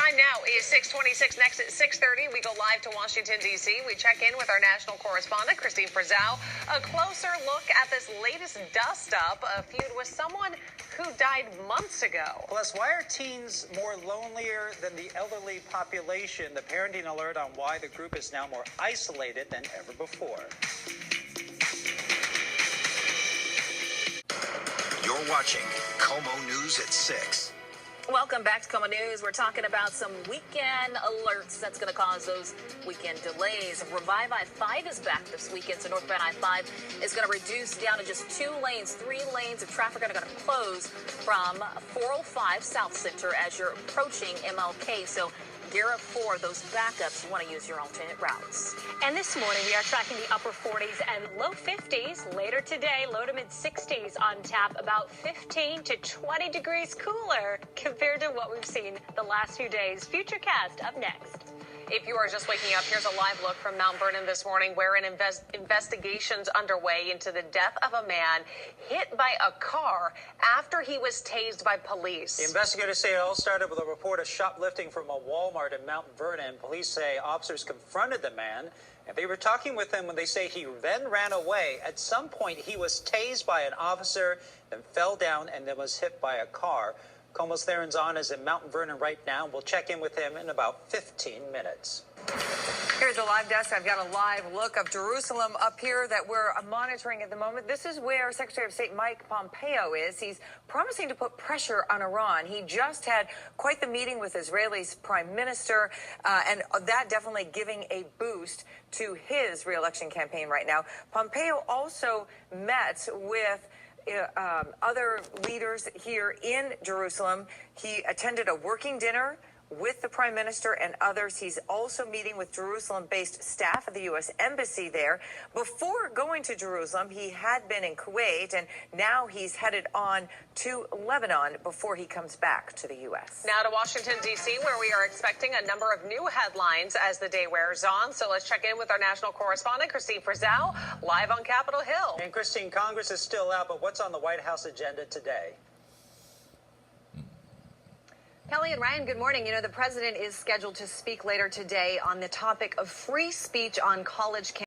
Time now is 6:26. Next at 6:30, we go live to Washington, D.C. We check in with our national correspondent, Christine Frizzell. A closer look at this latest dust-up, a feud with someone who died months ago. Plus, why are teens more lonelier than the elderly population? The parenting alert on why the group is now more isolated than ever before. You're watching KOMO News at 6. Welcome back to KOMO News. We're talking about some weekend alerts that's going to cause those weekend delays. Revive I-5 is back this weekend, so northbound I-5 is going to reduce down to just 2 lanes. 3 lanes of traffic are going to close from 405 South Center as you're approaching MLK. So gear up for those backups. You want to use your alternate routes. And this morning, we are tracking the upper 40s and low 50s. Later today, low to mid 60s on tap, about 15 to 20 degrees cooler compared to what we've seen the last few days. Futurecast up next. If you are just waking up, here's a live look from Mount Vernon this morning where an investigation's underway into the death of a man hit by a car after he was tased by police. The investigators say it all started with a report of shoplifting from a Walmart in Mount Vernon. Police say officers confronted the man, and they were talking with him when they say he then ran away. At some point, he was tased by an officer, then fell down, and then was hit by a car. KOMO's Theron's on is in Mount Vernon right now. We'll check in with him in about 15 minutes. Here's the live desk. I've got a live look of Jerusalem up here that we're monitoring at the moment. This is where Secretary of State Mike Pompeo is. He's promising to put pressure on Iran. He just had quite the meeting with Israel's prime minister, and that definitely giving a boost to his reelection campaign right now. Pompeo also met with other leaders here in Jerusalem. He attended a working dinner with the prime minister and others. He's also meeting with Jerusalem-based staff of the U.S. Embassy there. Before going to Jerusalem, he had been in Kuwait, and now he's headed on to Lebanon before he comes back to the U.S. Now to Washington, D.C., where we are expecting a number of new headlines as the day wears on. So let's check in with our national correspondent, Christine Frizzell, live on Capitol Hill. And Christine, Congress is still out, but what's on the White House agenda today? Kelly and Ryan, good morning. You know, the president is scheduled to speak later today on the topic of free speech on college campuses.